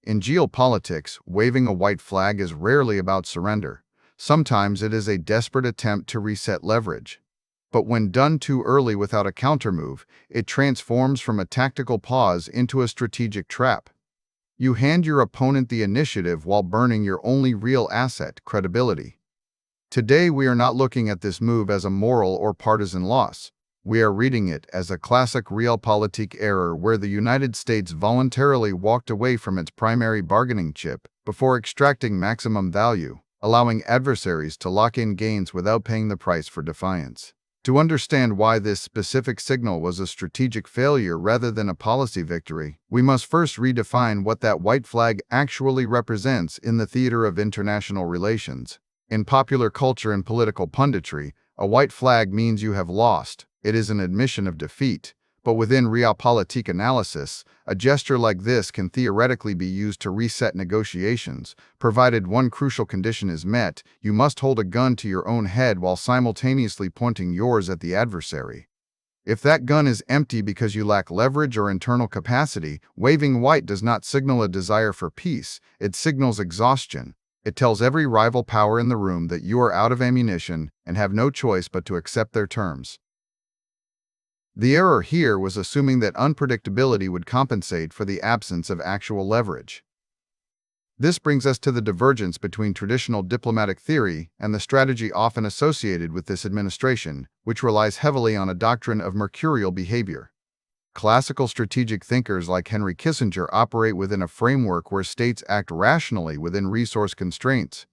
In geopolitics, waving a white flag is rarely about surrender. Sometimes it is a desperate attempt to reset leverage. But when done too early without a countermove, it transforms from a tactical pause into a strategic trap. You hand your opponent the initiative while burning your only real asset, credibility. Today, we are not looking at this move as a moral or partisan loss. We are reading it as a classic realpolitik error where the United States voluntarily walked away from its primary bargaining chip before extracting maximum value, allowing adversaries to lock in gains without paying the price for defiance. To understand why this specific signal was a strategic failure rather than a policy victory, we must first redefine what that white flag actually represents in the theater of international relations. In popular culture and political punditry, a white flag means you have lost. It is an admission of defeat. But within realpolitik analysis, a gesture like this can theoretically be used to reset negotiations. Provided one crucial condition is met, you must hold a gun to your own head while simultaneously pointing yours at the adversary. If that gun is empty because you lack leverage or internal capacity, waving white does not signal a desire for peace, it signals exhaustion. It tells every rival power in the room that you are out of ammunition and have no choice but to accept their terms. The error here was assuming that unpredictability would compensate for the absence of actual leverage. This brings us to the divergence between traditional diplomatic theory and the strategy often associated with this administration, which relies heavily on a doctrine of mercurial behavior. Classical strategic thinkers like Henry Kissinger operate within a framework where states act rationally within resource constraints.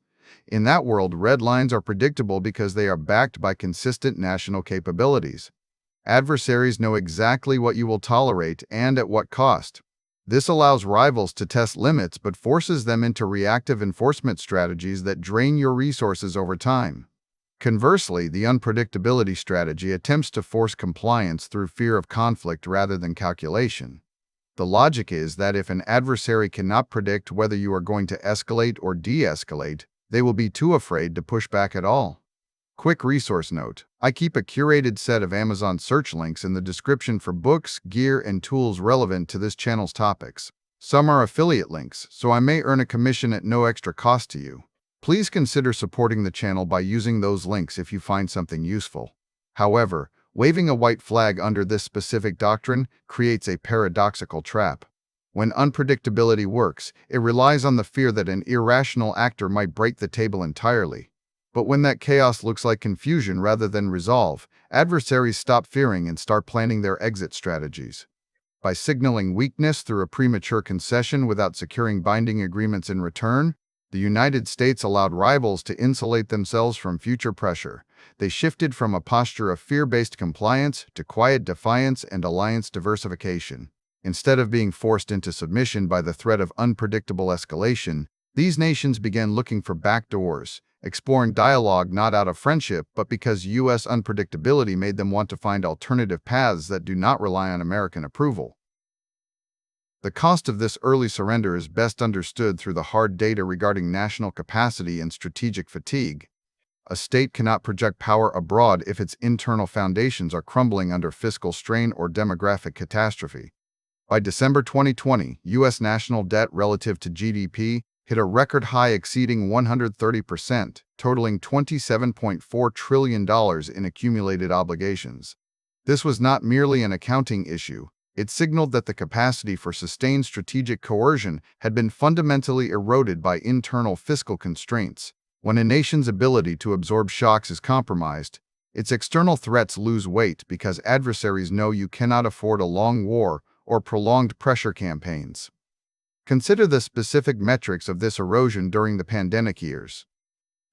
In that world, red lines are predictable because they are backed by consistent national capabilities. Adversaries know exactly what you will tolerate and at what cost. This allows rivals to test limits but forces them into reactive enforcement strategies that drain your resources over time. Conversely, the unpredictability strategy attempts to force compliance through fear of conflict rather than calculation. The logic is that if an adversary cannot predict whether you are going to escalate or de-escalate, they will be too afraid to push back at all. Quick resource note: I keep a curated set of Amazon search links in the description for books, gear, and tools relevant to this channel's topics. Some are affiliate links, so I may earn a commission at no extra cost to you. Please consider supporting the channel by using those links if you find something useful. However, waving a white flag under this specific doctrine creates a paradoxical trap. When unpredictability works, it relies on the fear that an irrational actor might break the table entirely. But when that chaos looks like confusion rather than resolve, adversaries stop fearing and start planning their exit strategies. By signaling weakness through a premature concession without securing binding agreements in return, the United States allowed rivals to insulate themselves from future pressure. They shifted from a posture of fear-based compliance to quiet defiance and alliance diversification. Instead of being forced into submission by the threat of unpredictable escalation, these nations began looking for backdoors, exploring dialogue not out of friendship but because U.S. unpredictability made them want to find alternative paths that do not rely on American approval. The cost of this early surrender is best understood through the hard data regarding national capacity and strategic fatigue. A state cannot project power abroad if its internal foundations are crumbling under fiscal strain or demographic catastrophe. By December 2020, U.S. national debt relative to GDP hit a record high exceeding 130%, totaling $27.4 trillion in accumulated obligations. This was not merely an accounting issue. It signaled that the capacity for sustained strategic coercion had been fundamentally eroded by internal fiscal constraints. When a nation's ability to absorb shocks is compromised, its external threats lose weight because adversaries know you cannot afford a long war or prolonged pressure campaigns. Consider the specific metrics of this erosion during the pandemic years.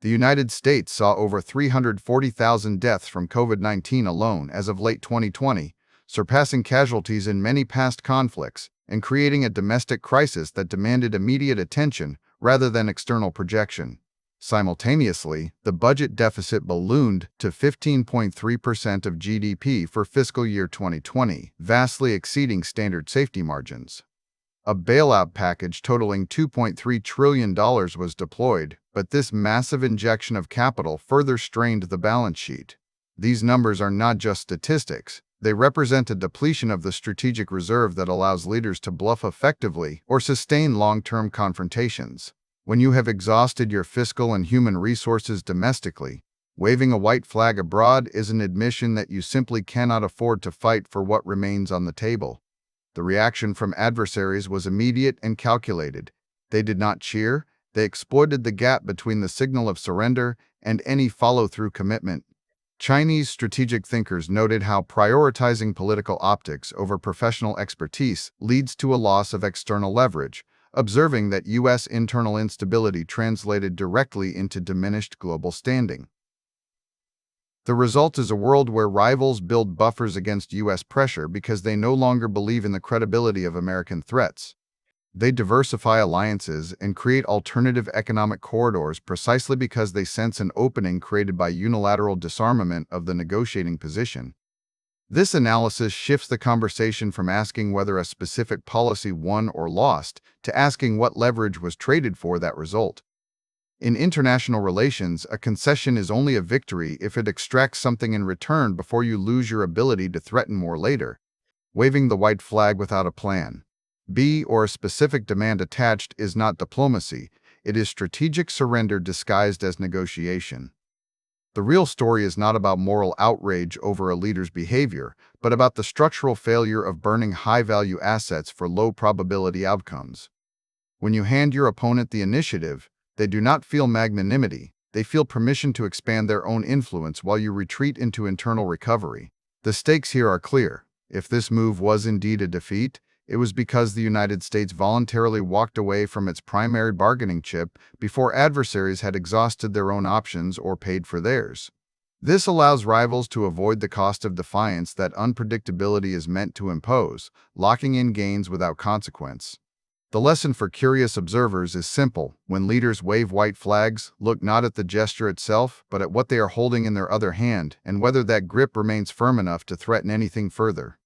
The United States saw over 340,000 deaths from COVID-19 alone as of late 2020, surpassing casualties in many past conflicts and creating a domestic crisis that demanded immediate attention rather than external projection. Simultaneously, the budget deficit ballooned to 15.3% of GDP for fiscal year 2020, vastly exceeding standard safety margins. A bailout package totaling $2.3 trillion was deployed, but this massive injection of capital further strained the balance sheet. These numbers are not just statistics. They represent a depletion of the strategic reserve that allows leaders to bluff effectively or sustain long-term confrontations. When you have exhausted your fiscal and human resources domestically, waving a white flag abroad is an admission that you simply cannot afford to fight for what remains on the table. The reaction from adversaries was immediate and calculated. They did not cheer, they exploited the gap between the signal of surrender and any follow-through commitment. Chinese strategic thinkers noted how prioritizing political optics over professional expertise leads to a loss of external leverage, observing that U.S. internal instability translated directly into diminished global standing. The result is a world where rivals build buffers against U.S. pressure because they no longer believe in the credibility of American threats. They diversify alliances and create alternative economic corridors precisely because they sense an opening created by unilateral disarmament of the negotiating position. This analysis shifts the conversation from asking whether a specific policy won or lost to asking what leverage was traded for that result. In international relations, a concession is only a victory if it extracts something in return before you lose your ability to threaten more later. Waving the white flag without a plan B or a specific demand attached is not diplomacy, it is strategic surrender disguised as negotiation. The real story is not about moral outrage over a leader's behavior, but about the structural failure of burning high-value assets for low-probability outcomes. When you hand your opponent the initiative, they do not feel magnanimity, they feel permission to expand their own influence while you retreat into internal recovery. The stakes here are clear. If this move was indeed a defeat, it was because the United States voluntarily walked away from its primary bargaining chip before adversaries had exhausted their own options or paid for theirs. This allows rivals to avoid the cost of defiance that unpredictability is meant to impose, locking in gains without consequence. The lesson for curious observers is simple. When leaders wave white flags, look not at the gesture itself, but at what they are holding in their other hand and whether that grip remains firm enough to threaten anything further.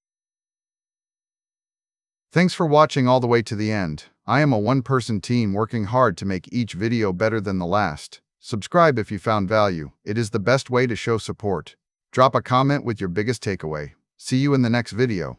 Thanks for watching all the way to the end. I am a one-person team working hard to make each video better than the last. Subscribe if you found value. It is the best way to show support. Drop a comment with your biggest takeaway. See you in the next video.